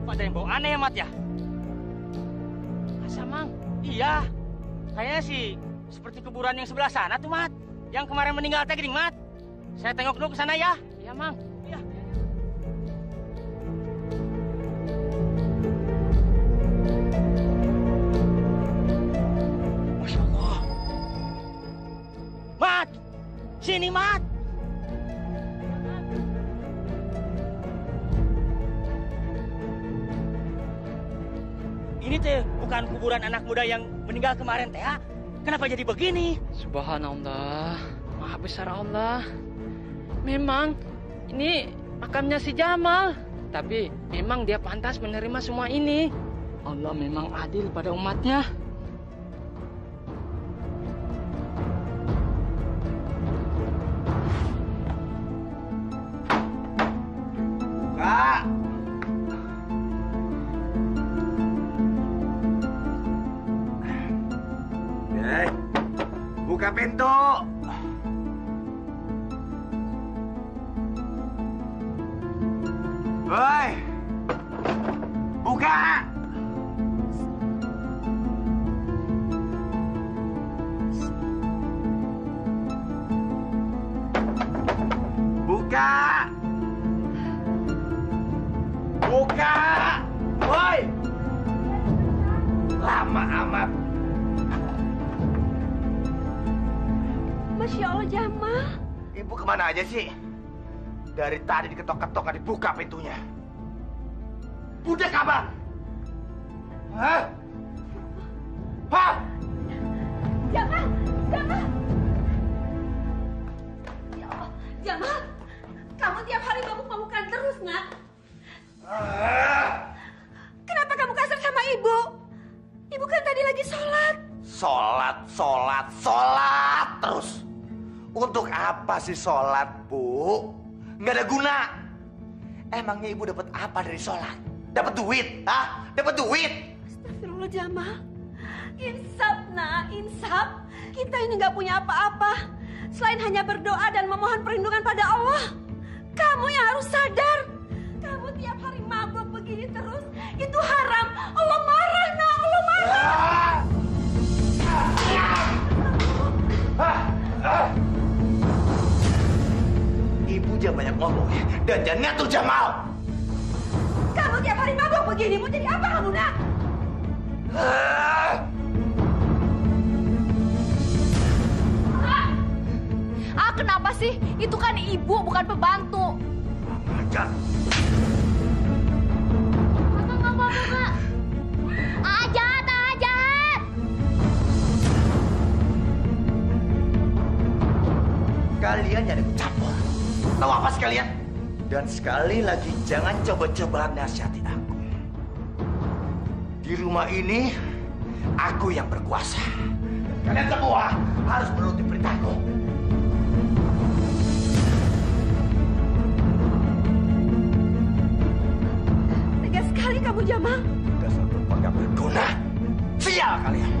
Kok ada yang bau aneh ya, Mat ya? Masa, Mang? Iya. Kayaknya sih seperti kuburan yang sebelah sana tuh, Mat. Yang kemarin meninggal teh, Gering, Mat. Saya tengok dulu ke sana ya. Iya, Mang. Iya. Masya Allah. Mat! Sini, Mat! Ini teh bukan kuburan anak muda yang meninggal kemarin teh, ha? Kenapa jadi begini? Subhanallah, Maha Besar Allah. Memang ini makamnya si Jamal, tapi memang dia pantas menerima semua ini. Allah memang adil pada umatnya. Kak! Buka pintu! Woi! Buka! Buka! Buka! Woi! Lama amat. Masya Allah, Jamal. Ibu kemana aja sih? Dari tadi diketok-ketok nggak dibuka pintunya. Budek apa? Hah? Hah? Jamal, Jamal. Ya Allah, Jamal. Kamu tiap hari mabuk-mabukan terus, nak. Kenapa kamu kasar sama ibu? Ibu kan tadi lagi sholat. Sholat terus. Untuk apa sih sholat, Bu? Nggak ada guna. Emangnya ibu dapat apa dari sholat? Dapat duit? Hah? Dapat duit? Astagfirullah, Jamal. Insaf, nak, insaf. Kita ini nggak punya apa-apa. Selain hanya berdoa dan memohon perlindungan pada Allah. Kamu yang harus sadar. Kamu tiap hari mabuk begini terus. Itu haram. Allah marah, nak. Allah marah. Ibu jangan banyak ngomong ya. Dan jangan ngatur Jamal. Kamu tiap hari mabuk begini. Mau jadi apa kamu, nak? Kenapa sih? Itu kan ibu, bukan pembantu. Ajar. Kakak nggak apa-apa, Kak. Jahat, jahat. Kalian jangan ikut campur. Tahu apa sekalian? Dan sekali lagi jangan coba-coba nasihati aku. Di rumah ini aku yang berkuasa. Kalian semua harus menuruti perintahku. Tegas sekali kamu, Jamal. Dasar perempuan gak berguna. Sial kalian.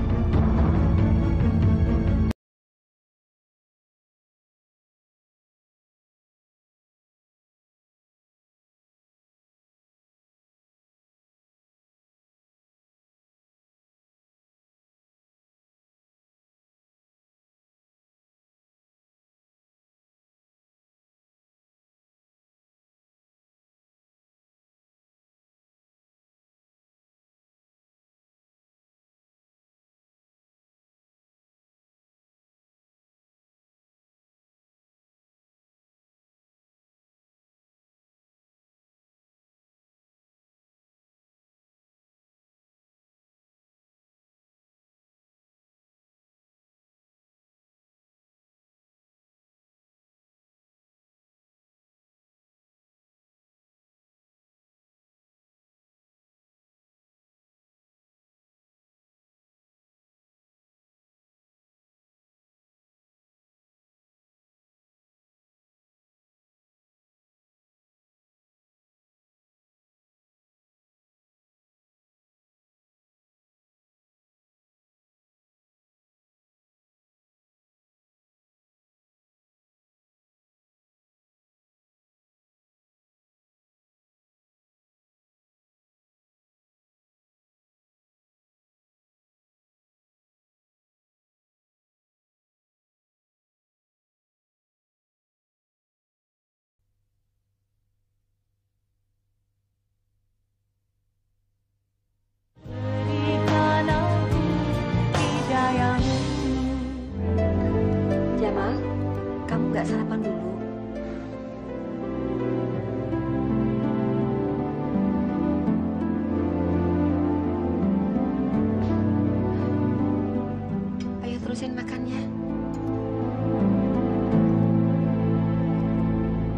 terusin makannya.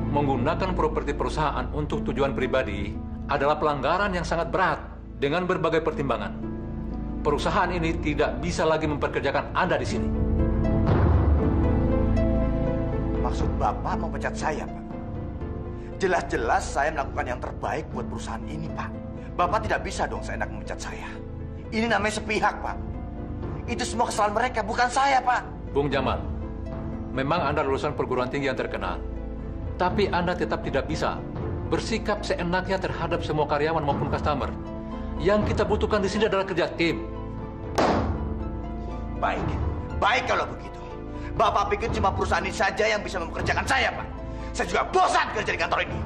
Menggunakan properti perusahaan untuk tujuan pribadi adalah pelanggaran yang sangat berat dengan berbagai pertimbangan. Perusahaan ini tidak bisa lagi memperkerjakan Anda di sini. Maksud Bapak memecat saya, Pak? Jelas-jelas saya melakukan yang terbaik buat perusahaan ini, Pak. Bapak tidak bisa dong seenak memecat saya. Ini namanya sepihak, Pak. Itu semua kesalahan mereka, bukan saya, Pak. Bung Jamal, memang Anda lulusan perguruan tinggi yang terkenal. Tapi Anda tetap tidak bisa bersikap seenaknya terhadap semua karyawan maupun customer. Yang kita butuhkan di sini adalah kerja tim. Baik, baik kalau begitu. Bapak pikir cuma perusahaan ini saja yang bisa mempekerjakan saya, Pak? Saya juga bosan kerja di kantor ini.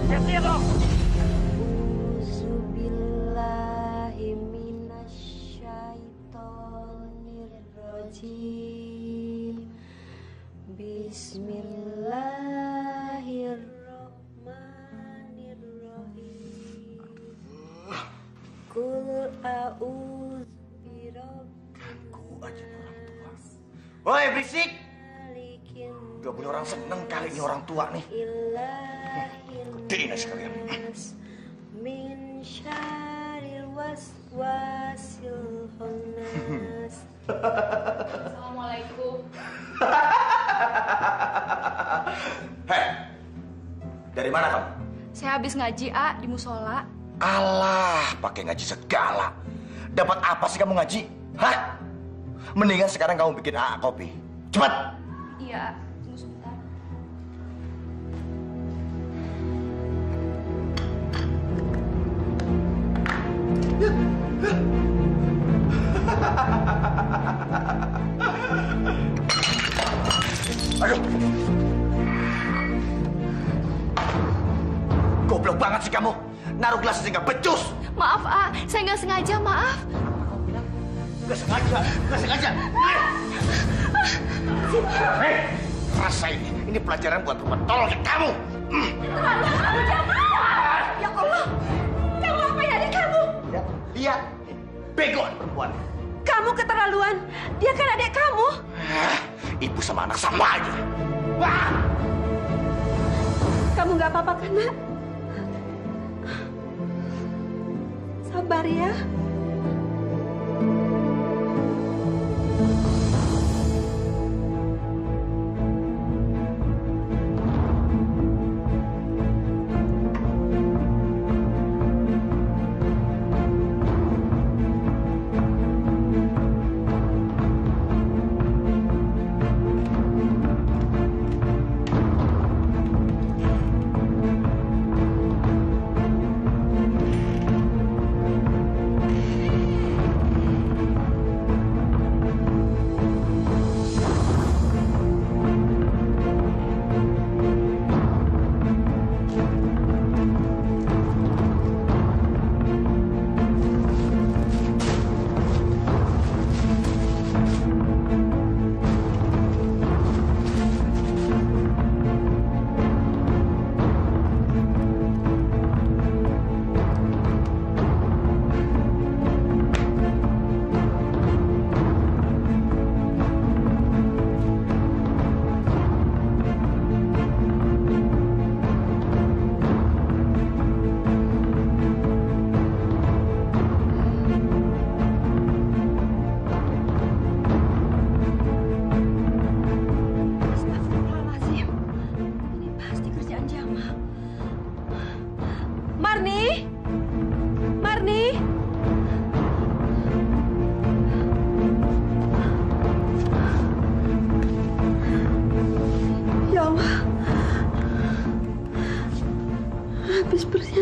Siap-siap dong. Bismillahirrahmanirrahim. Qul a'udzu Ganggu aja nih orang tua. Woi, berisik! Gak punya orang seneng kali ini orang tua nih. Gedein aja sekalian. Min syarril waswasil khannas. Assalamualaikum. Hei, dari mana kamu? Saya habis ngaji, A, di musola. Alah, pakai ngaji segala. Dapat apa sih kamu ngaji? Hah? Mendingan sekarang kamu bikin AA kopi. Cepat! Iya, tunggu sebentar. Aduh! Goblok banget sih kamu. Naruh gelas aja nggak becus. Maaf, A, saya nggak sengaja, maaf. Nggak sengaja, nggak sengaja. Hei, rasa ini. Ini pelajaran buat perempuan tolol kayak kamu. Ya Allah, kamu apa yang ada kamu? Ya, lihat. Bego perempuan. Kamu keterlaluan. Dia kan adik kamu. Ibu sama anak sama aja. Wah! Kamu nggak apa-apa kan, Nak? Sabar ya.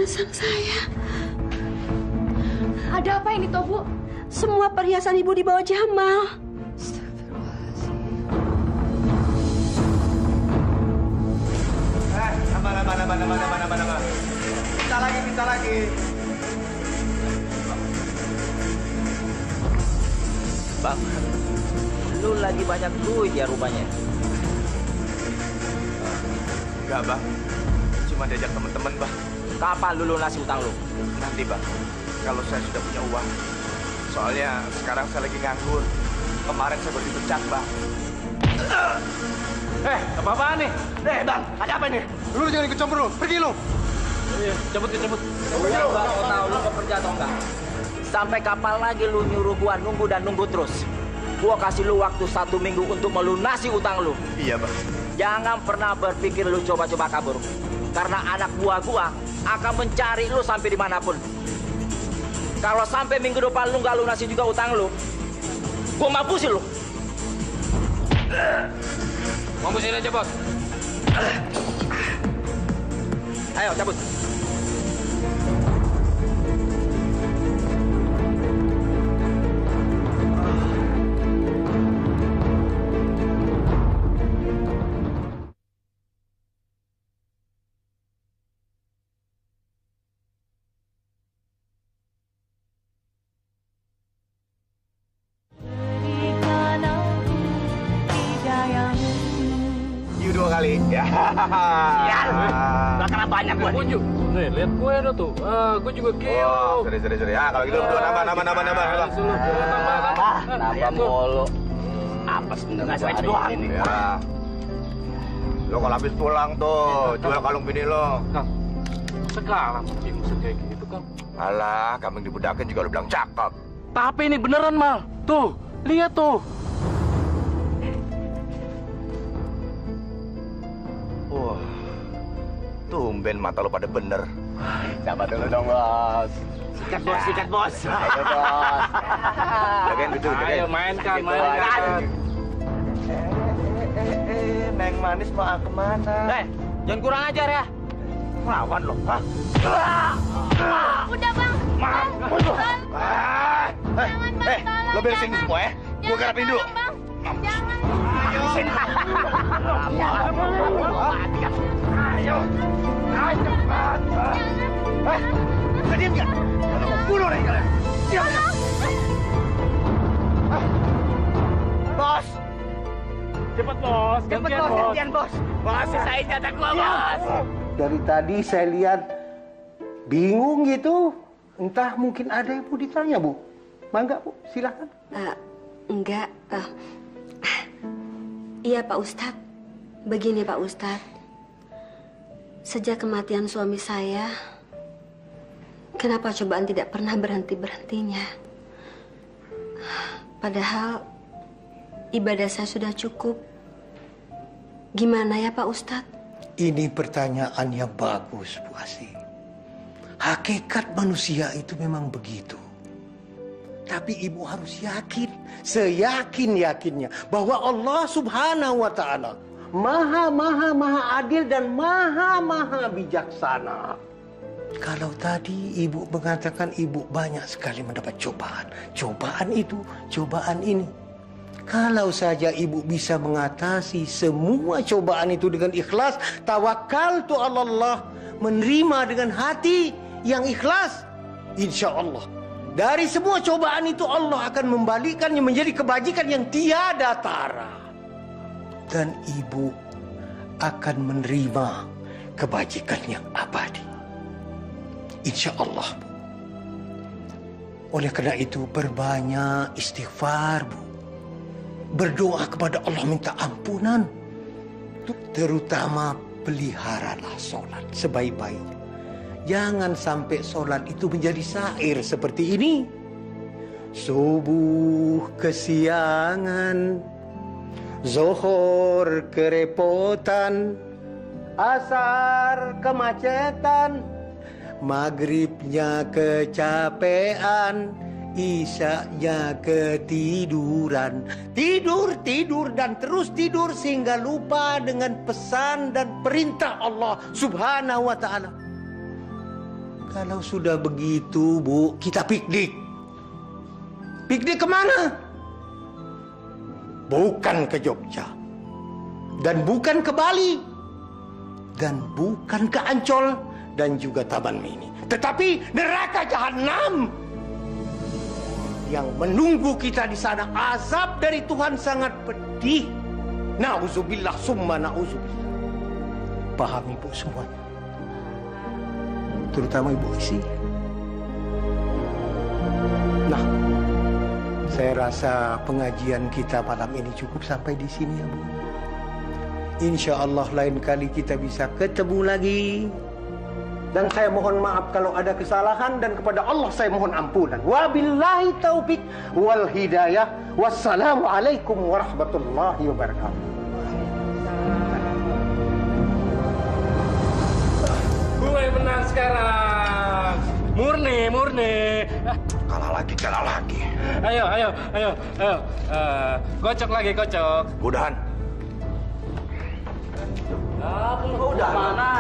perhiasan saya. Ada apa ini, Toh, Bu? Semua perhiasan ibu dibawa Jamal. Astagfirullahaladzim. Nama. Minta lagi. Bang, lu lagi banyak duit ya rupanya. Enggak, Bang. Cuma diajak teman-teman, Bang. Kapan lu lunasi utang lu? Nanti, Bang. kalau saya sudah punya uang. Soalnya sekarang saya lagi nganggur. Kemarin saya baru dipecat, Bang. Apa-apaan nih? Bang, ada apa nih? Lu jangan ikut campur lu. Pergi lu. Iya, cabut. Bang, kau tahu lu pekerja atau enggak? Sampai kapan lagi lu nyuruh gua nunggu dan nunggu terus? Gua kasih lu waktu 1 minggu untuk melunasi utang lu. Iya, Bang. Jangan pernah berpikir lu coba-coba kabur. Karena anak buah gua akan mencari lu sampai dimanapun. Kalau sampai minggu depan lu nggak lunasi juga utang lu, gua mapusin lu. Mapusin aja, Bos. Ayo, cabut. Dua kali. Ya. Gak kena banyak gua. Nih, lihat gue ada tuh. Gue juga Oh, sorry. Kalau gitu berdua nama. Nambah mulu. Apa sih nggak sengaja doang ini? Ya. Lo kalau habis pulang tuh, jual kalung bini lo. Kang, sekarang maksud kayak gitu, Kang. Alah, kambing dibedakin juga lo bilang cakep. Tapi ini beneran, Mal. Tuh, lihat tuh. Wah, tumben mata lo pada bener. Sabar dulu dong, Bos. Sikat bos. Ayo, Bos. Jagain gitu, jagain. Ayo mainkan. Neng manis mau kemana? Jangan kurang ajar ya. Lawan lo, hah? Udah, Bang. Bang. Lo beresin ini semua ya? Gue garapin dulu. Jangan. Ayo, cepat. Bisa diam nggak? Kalau mau bunuh nih kalian. Diam. Bos. Cepet bos. Gantian bos. Bos, sisain jatah gua bos. Dari tadi saya lihat bingung gitu. Entah mungkin ada yang mau ditanya, Bu. Mangga, Bu, silakan. Enggak. Iya, Pak Ustadz. Begini, Pak Ustadz. Sejak kematian suami saya, kenapa cobaan tidak pernah berhenti-berhentinya? Padahal ibadah saya sudah cukup. Gimana ya, Pak Ustadz? Ini pertanyaan yang bagus, Bu Asih. Hakikat manusia itu memang begitu. Tapi ibu harus yakin, seyakin-yakinnya bahwa Allah Subhanahu wa Ta'ala maha adil dan maha bijaksana. Kalau tadi ibu mengatakan ibu banyak sekali mendapat cobaan. Cobaan itu, cobaan ini. Kalau saja ibu bisa mengatasi semua cobaan itu dengan ikhlas, tawakkaltu 'alallah, menerima dengan hati yang ikhlas, insya Allah dari semua cobaan itu Allah akan membalikkannya menjadi kebajikan yang tiada tara. Dan ibu akan menerima kebajikan yang abadi. Insya Allah. Oleh karena itu berbanyak istighfar, Bu. Berdoa kepada Allah minta ampunan. Terutama peliharalah sholat sebaik-baiknya. Jangan sampai sholat itu menjadi syair seperti ini. Subuh kesiangan, zuhur kerepotan, asar kemacetan, maghribnya kecapean, isyaknya ketiduran. Tidur dan terus tidur sehingga lupa dengan pesan dan perintah Allah Subhanahu wa Ta'ala. Kalau sudah begitu, Bu, kita piknik. Piknik kemana? Bukan ke Jogja. Dan bukan ke Bali. Dan bukan ke Ancol. Dan juga Taman Mini. Tetapi neraka Jahanam. Yang menunggu kita di sana. Azab dari Tuhan sangat pedih. Na'udzubillah summa na'udzubillah. Pahami, Bu, semuanya. Terutama Ibu Isi. Nah, saya rasa pengajian kita malam ini cukup sampai di sini ya Bu. Insya Allah lain kali kita bisa ketemu lagi. Dan saya mohon maaf kalau ada kesalahan dan kepada Allah saya mohon ampunan. Wabillahi taufik wal hidayah. Wassalamualaikum warahmatullahi wabarakatuh. Gue menang sekarang. Murni. Kalah lagi. Ayo. Kocok lagi. Mudahan. Udah mana?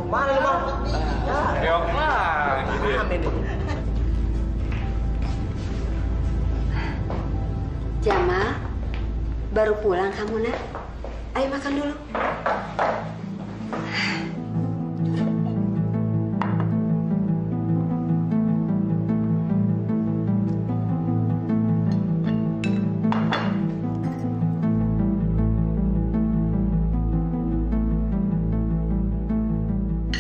Mana lu mau? Ayo lagi. Jamal, baru pulang kamu, Nak. Ayo makan dulu.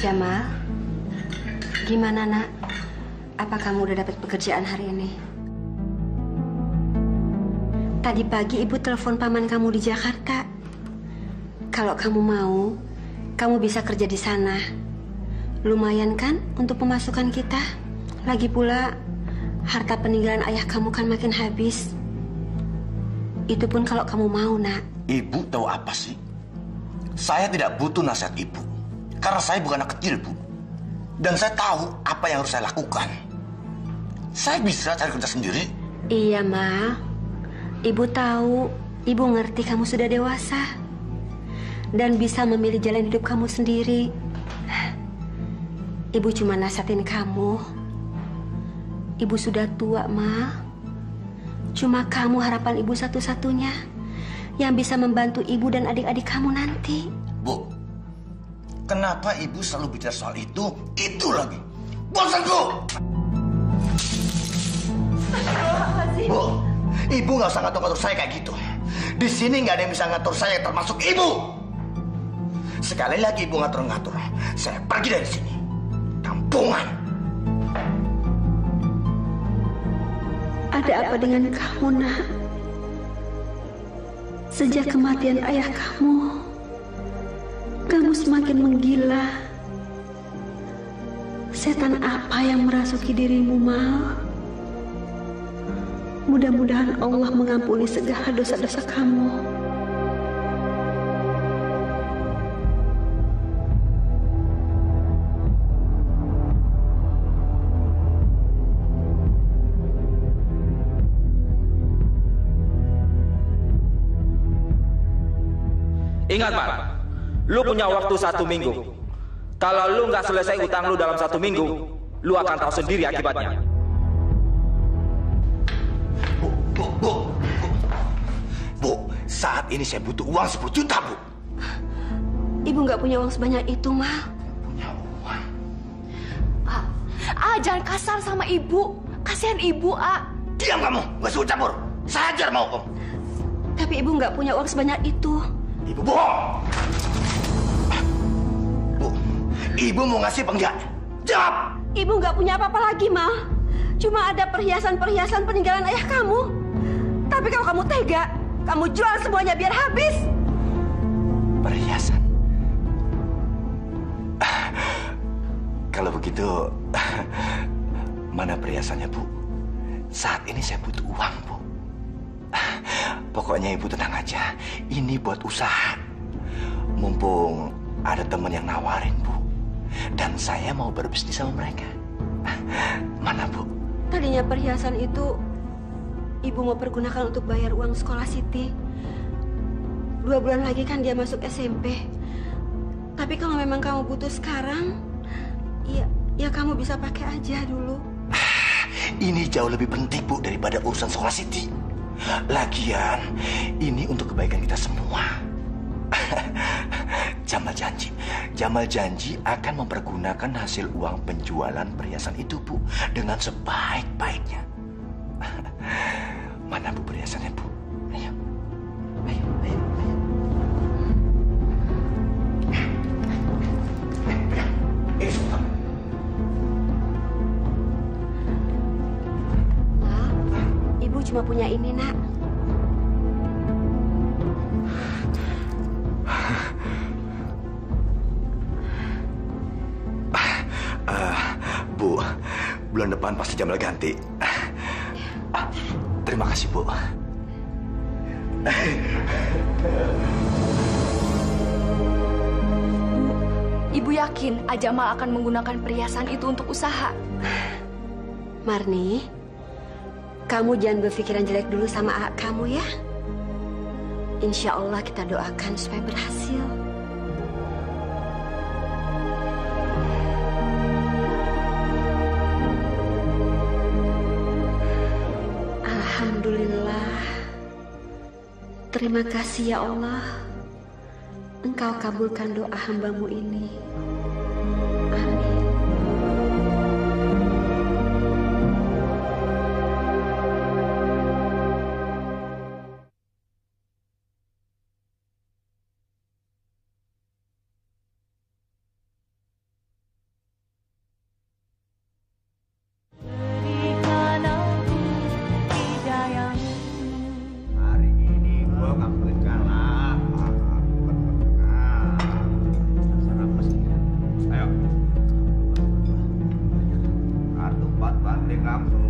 Jamal, gimana, Nak? Apa kamu udah dapat pekerjaan hari ini? Tadi pagi ibu telepon paman kamu di Jakarta. Kalau kamu mau, kamu bisa kerja di sana. Lumayan kan untuk pemasukan kita? Lagi pula, harta peninggalan ayah kamu kan makin habis. Itu pun kalau kamu mau, Nak. Ibu tahu apa sih? Saya tidak butuh nasihat ibu. Karena saya bukan anak kecil, Bu. Dan saya tahu apa yang harus saya lakukan. Saya bisa cari kerja sendiri. Iya, Ma. Ibu tahu, ibu ngerti kamu sudah dewasa. Dan bisa memilih jalan hidup kamu sendiri. Ibu cuma nasihatin kamu. Ibu sudah tua, Ma. Cuma kamu harapan ibu satu-satunya yang bisa membantu ibu dan adik-adik kamu nanti. Bu, kenapa ibu selalu bicara soal itu lagi? Bosanku! Bu, ibu nggak usah ngatur-ngatur saya kayak gitu. Di sini nggak ada yang bisa ngatur saya, termasuk ibu. Sekali lagi ibu ngatur-ngatur, saya pergi dari sini. Kampungan. Ada apa dengan kamu, Nak? Sejak kematian ayah kamu, kamu semakin menggila. Setan apa yang merasuki dirimu, Mal? Mudah-mudahan Allah mengampuni segala dosa-dosa kamu. Ingat, Pak. Lu punya waktu 1 minggu. Kalau lu nggak selesai utang lu dalam 1 minggu, lu akan tahu sendiri akibatnya. Bu, saat ini saya butuh uang 10 juta, Bu. Ibu nggak punya uang sebanyak itu, Ma. Punya uang? Jangan kasar sama ibu. Kasihan ibu, Diam kamu, nggak suruh campur. Saya ajar mau kamu. Tapi ibu nggak punya uang sebanyak itu. Ibu bohong. Bu, ibu mau ngasih apa enggak? Jawab. Ibu nggak punya apa-apa lagi, Ma. Cuma ada perhiasan-perhiasan peninggalan ayah kamu. Tapi kalau kamu tega, kamu jual semuanya biar habis. Perhiasan? Kalau begitu, mana perhiasannya, Bu? Saat ini saya butuh uang, Bu. Pokoknya ibu tenang aja. Ini buat usaha. Mumpung ada teman yang nawarin, Bu. Dan saya mau berbisnis sama mereka. Mana, Bu? Tadinya perhiasan itu ibu mau pergunakan untuk bayar uang sekolah Siti. 2 bulan lagi kan dia masuk SMP. Tapi kalau memang kamu butuh sekarang, ya kamu bisa pakai aja dulu. Ini jauh lebih penting, Bu, daripada urusan sekolah Siti. Lagian, ini untuk kebaikan kita semua. Jamal janji akan mempergunakan hasil uang penjualan perhiasan itu, Bu, dengan sebaik-baiknya. Mana, Bu, perhiasannya, Bu? Ayo. cuma punya ini, Nak. Bu, bulan depan pasti Jamal ganti. Terima kasih, Bu. Ibu yakin Ajamal akan menggunakan perhiasan itu untuk usaha? Marni, kamu jangan berpikiran jelek dulu sama kamu ya. Insya Allah kita doakan supaya berhasil. Alhamdulillah. Terima kasih ya Allah. Engkau kabulkan doa hamba-Mu ini. Amin. Hari ini gua nggak boleh kalah. Ayo. Kartu 4 banding langsung.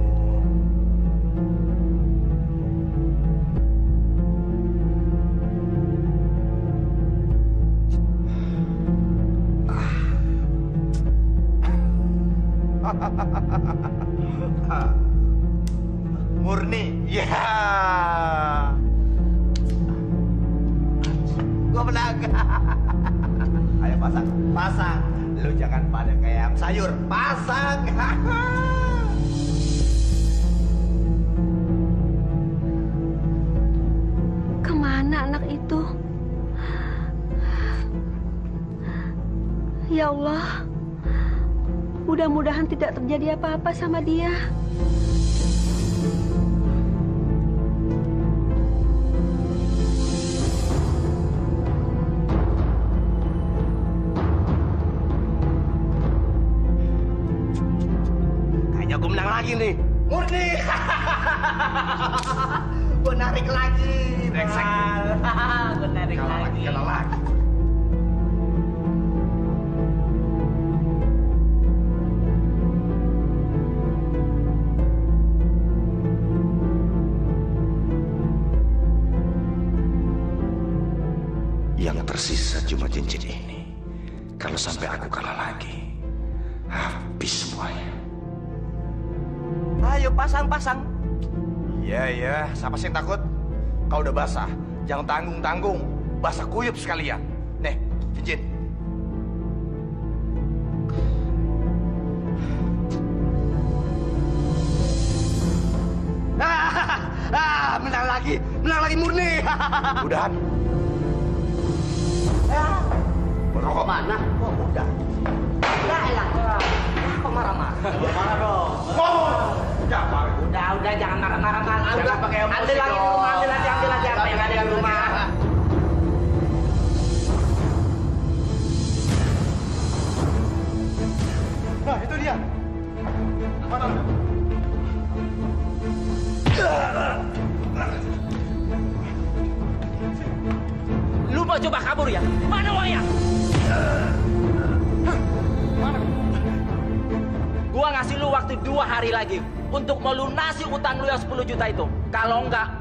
Murni, ya. Gua menang. Ayo pasang, pasang. Lu jangan pada kayak sayur, pasang. Kemana anak itu? Ya Allah, mudah-mudahan tidak terjadi apa-apa sama dia. Kayaknya gue menang lagi nih. Murni. Gue narik lagi. Brengsek. Gue narik lagi. Kalah lagi. Yang tersisa cuma cincin ini. Kalau sampai aku kalah lagi, habis semuanya. Ayo pasang-pasang. Iya, siapa sih yang takut? Kau udah basah, jangan tanggung-tanggung. Basah kuyup sekalian. Nih, cincin. Menang lagi Murni. Udahan. Merokok mana? Oh, udah. Udah, elah. Kok marah-marah? Marah dong. Udah, jangan marah-marah. Jangan pakai emosi. Ambil lagi di rumah, ambil lagi apa yang ada di rumah. Nah, itu dia. Mana? Lu mau coba kabur ya? Mana uangnya? Mana? Gua ngasih lu waktu 2 hari lagi untuk melunasi utang lu yang 10 juta itu. Kalau enggak,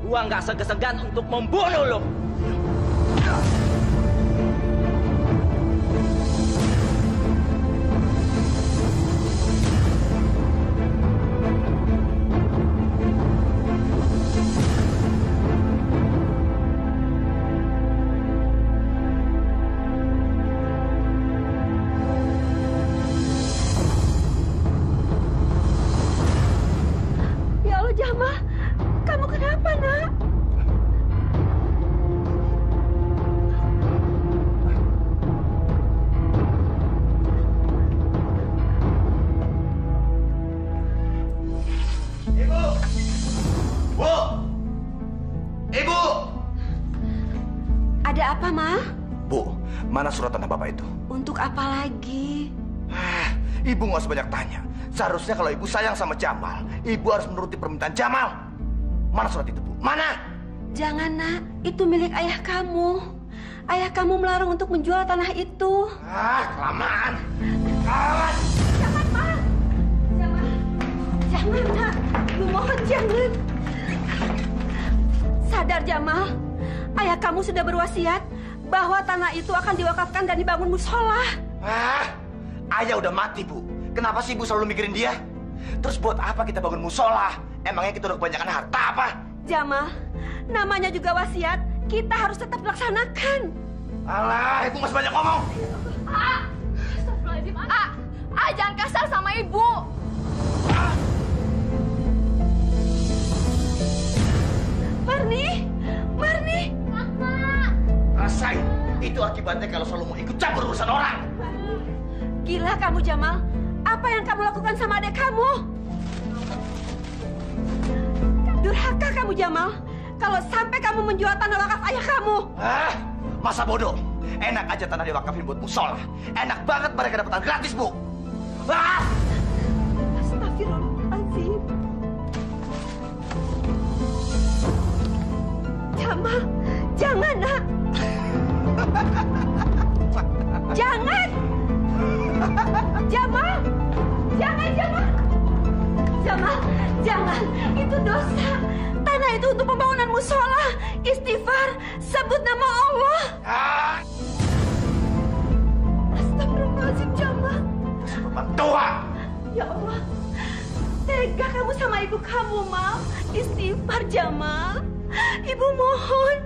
gua nggak segan-segan untuk membunuh lu. Jamal, kamu kenapa, Nak? Ibu! Bu! Ibu! Ada apa, Ma? Bu, mana surat tanah Bapak itu? Untuk apa lagi? Ibu nggak usah banyak tanya. Seharusnya kalau ibu sayang sama Jamal, ibu harus menuruti permintaan Jamal. Mana surat itu, Bu? Mana? Jangan, Nak. Itu milik ayah kamu. Ayah kamu melarang untuk menjual tanah itu. Kelamaan. Kawan. Jangan, Ma. Jangan, Nak. Lu mohon jangan. Sadar, Jamal. Ayah kamu sudah berwasiat bahwa tanah itu akan diwakafkan dan dibangun musola. Ayah udah mati, Bu. Kenapa sih Ibu selalu mikirin dia? Terus buat apa kita bangun musola? Emangnya kita udah kebanyakan harta apa? Jamal, namanya juga wasiat. Kita harus tetap laksanakan. Alah, Ibu masih banyak ngomong. Astagfirullahaladzim, jangan kasar sama ibu. Marni. Kakak. Rasain. Itu akibatnya kalau selalu mau ikut campur urusan orang. Gila kamu, Jamal. Apa yang kamu lakukan sama adik kamu? Durhaka kamu, Jamal. Kalau sampai kamu menjual tanah wakaf ayah kamu. Masa bodoh. Enak aja tanah diwakafin buat musola. Enak banget mereka dapat tanah gratis, Bu. Astagfirullahaladzim. Jamal, jangan, Nak. Jangan. Jamal. Jangan. Itu dosa. Tanah itu untuk pembangunan musola. Istighfar. Sebut nama Allah. Astagfirullahaladzim, Jamal. Sebab tua. Ya Allah. Tega kamu sama ibu kamu, Mal. Istighfar, Jamal. Ibu mohon.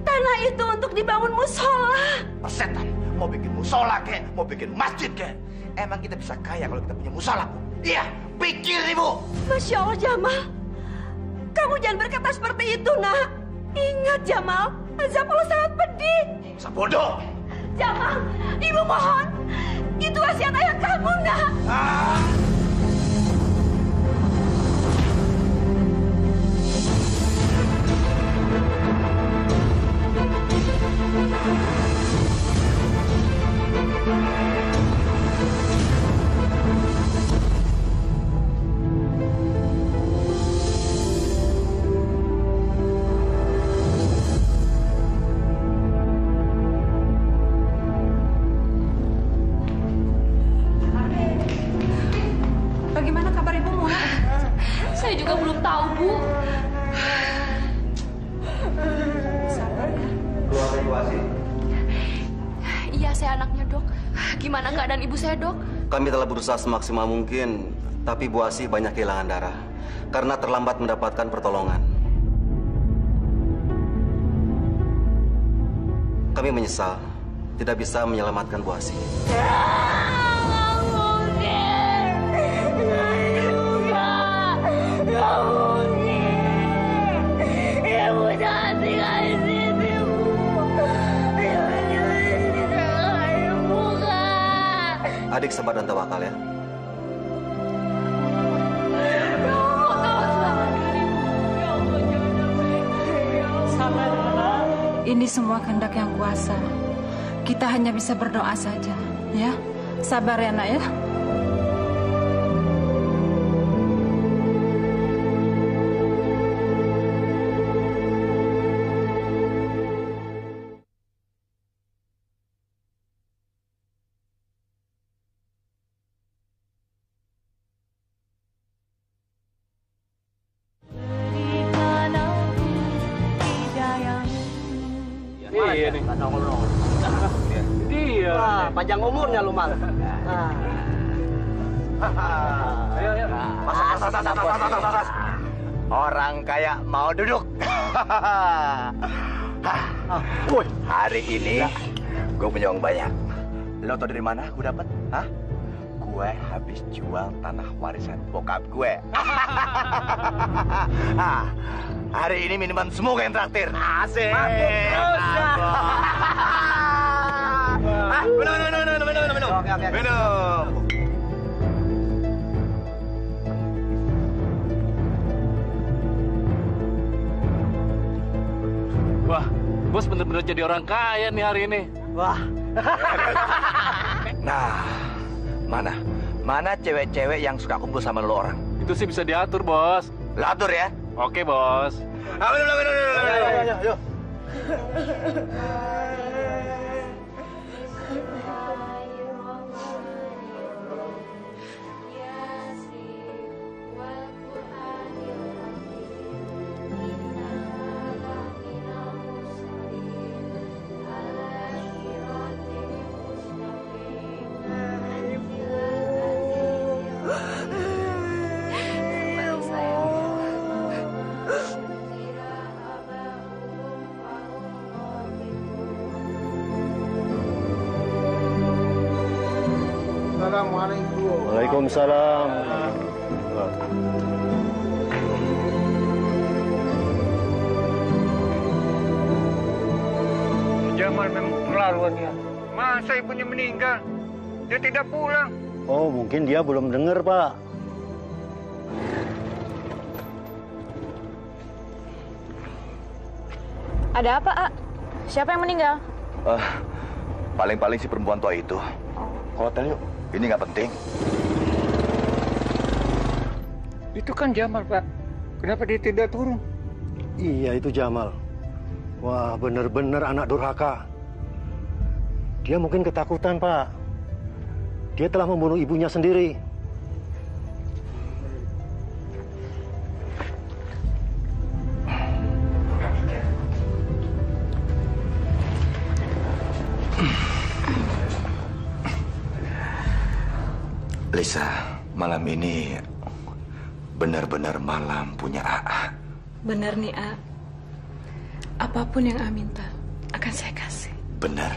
Tanah itu untuk dibangun musola. Persetan. Mau bikin musola kek, mau bikin masjid kek. Emang kita bisa kaya kalau kita punya musola, Bu? Iya, pikir nih, Bu. Masya Allah, Jamal. Kamu jangan berkata seperti itu, Nak. Ingat, Jamal. Azab Allah sangat pedih. Masa bodoh. Jamal, ibu mohon. Itu wasiat ayah kamu, Nak. Bagaimana kabar ibumu? Saya juga belum tahu, Bu. Keluarga Ibu Asih. Iya, saya anaknya, Dok. Gimana keadaan ibu saya, Dok? Kami telah berusaha semaksimal mungkin, tapi Bu Asih banyak kehilangan darah karena terlambat mendapatkan pertolongan. Kami menyesal tidak bisa menyelamatkan Bu Asih. Adik sabar dan tawakal ya. Ini semua kehendak yang kuasa. Kita hanya bisa berdoa saja, ya. Sabar ya, Nak ya. Iya nih. Dia. Wah, panjang umurnya lu, Mal. Ayo. Mas. Orang kaya mau duduk. Woi, hari ini gue punya uang banyak. Lo tau dari mana gue dapat? Hah? Gue habis jual tanah warisan bokap gue. Hari ini minuman semua yang traktir. Asik. Minum. Wah, bos bener-bener jadi orang kaya nih hari ini. Wah. Nah, mana cewek-cewek yang suka kumpul sama lo orang? Itu sih bisa diatur, bos. Lo atur ya? Oke, Bos. Ayo. Waalaikumsalam. Jamal memang keterlaluan ya. Masa ibunya meninggal? Dia tidak pulang. Oh, mungkin dia belum dengar, Pak. Ada apa, A? Siapa yang meninggal? Paling-paling si perempuan tua itu. Ke hotel yuk. Ini nggak penting. Itu kan Jamal, Pak. Kenapa dia tidak turun? Iya, itu Jamal. Wah, benar-benar anak durhaka. Dia mungkin ketakutan, Pak. Dia telah membunuh ibunya sendiri. Lisa, malam ini benar-benar malam punya AA. Benar nih, A. Apapun yang A minta, akan saya kasih. Benar.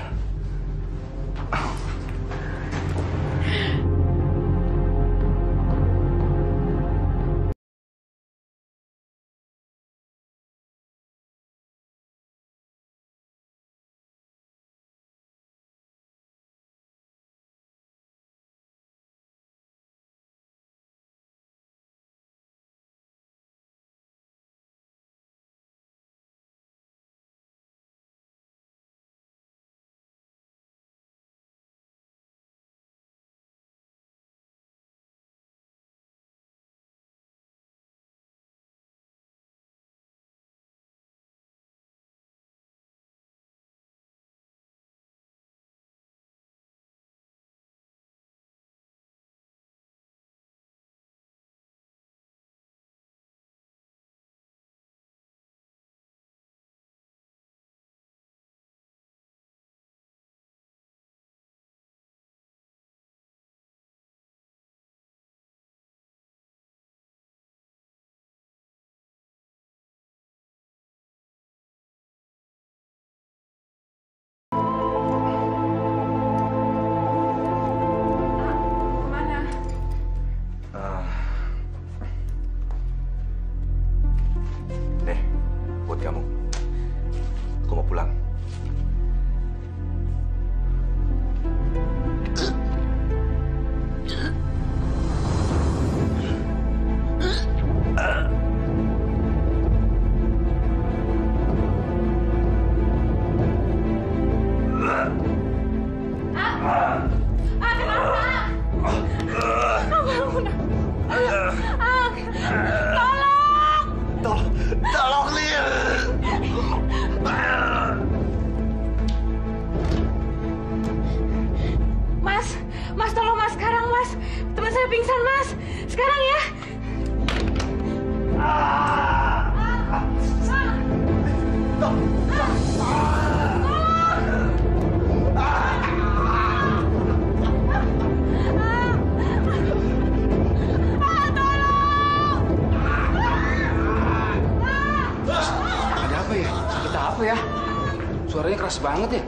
Suaranya keras banget ya.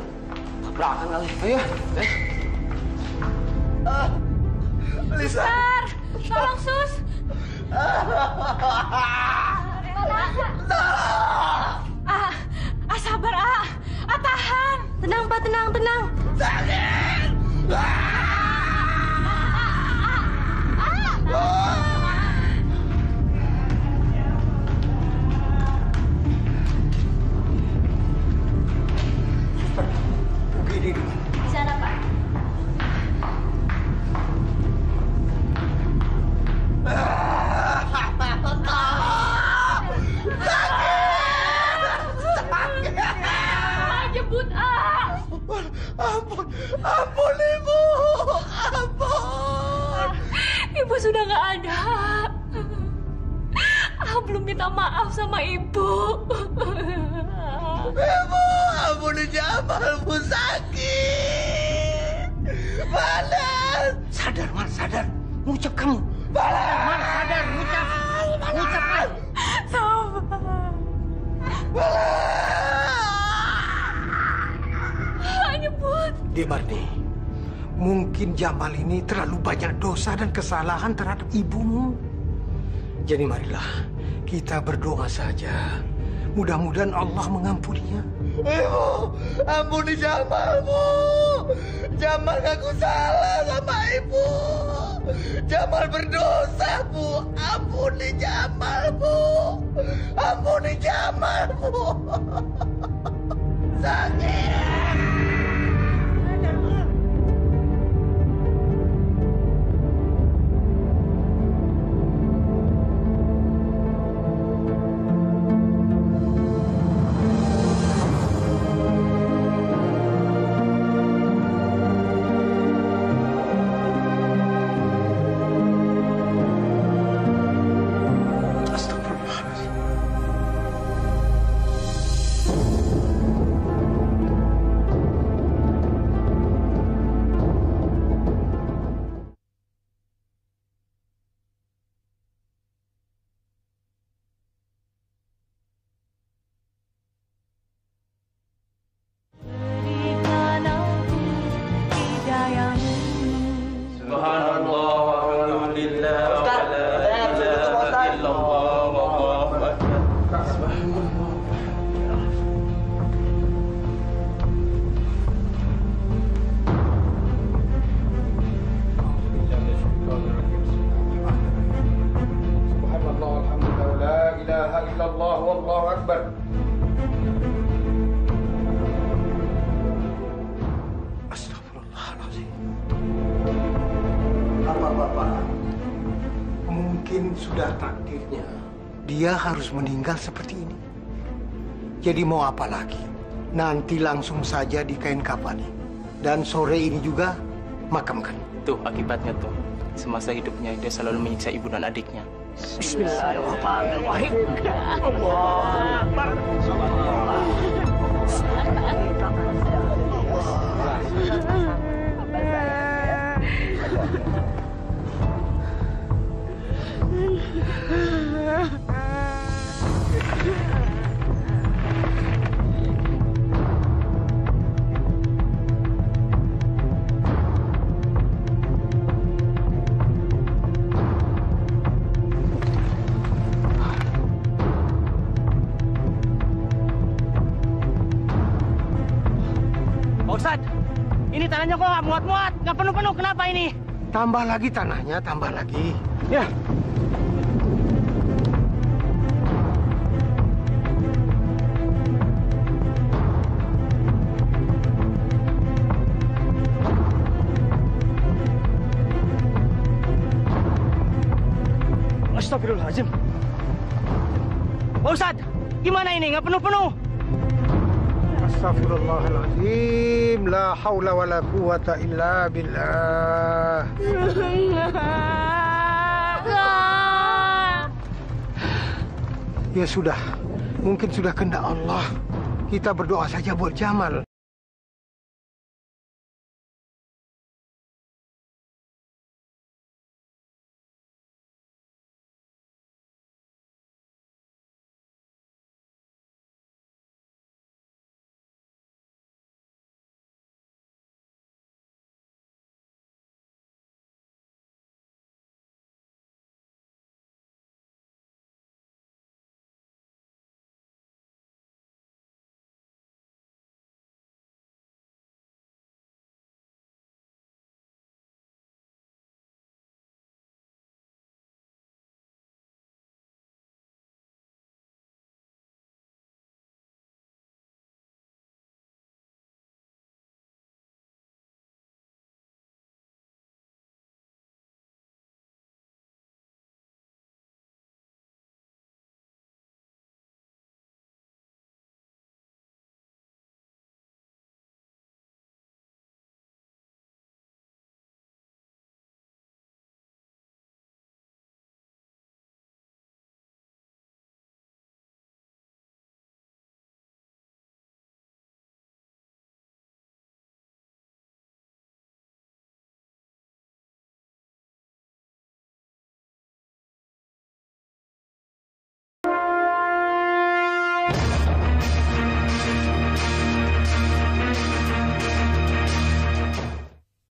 Tabrakan kali. Ayo. Lisa. Suster, tolong sus. Sabar, tahan. Tenang, Pak, tenang. Sakit. Di sana, Pak. sudah nggak ada. Ah, belum minta maaf sama ibu. Ibu, ampun Jamal, Bu sakit. Balas. Sadar, Man, sadar. Ngucap kamu. Balas. Man, sadar, ngucap. Ngucap, Man. Sabar. Nyebut. Demarni, mungkin Jamal ini terlalu banyak dosa dan kesalahan terhadap ibumu. Jadi marilah kita berdoa saja. Mudah-mudahan Allah mengampuninya. Ibu, ampuni Jamal, Bu. Jamal ngaku salah sama ibu. Jamal berdosa, Bu. Ampuni Jamal, Bu. Ampuni Jamal, Bu. Sakit. Sudah takdirnya dia harus meninggal seperti ini. Jadi mau apa lagi? Nanti langsung saja dikain kafani. Dan sore ini juga makamkan. Tuh akibatnya tuh. Semasa hidupnya dia selalu menyiksa ibu dan adiknya. Bismillahirrahmanirrahim. Allah Akbar. Ustaz, ini tanahnya kok nggak muat-muat, nggak penuh-penuh. Kenapa ini? Tambah lagi tanahnya, tambah lagi. Ya. Astagfirullahaladzim. Pak Ustadz, gimana ini? Nggak penuh-penuh. Astagfirullahaladzim. La haula wa la quwata illa billah. Ya sudah. Mungkin sudah kehendak Allah. Kita berdoa saja buat Jamal.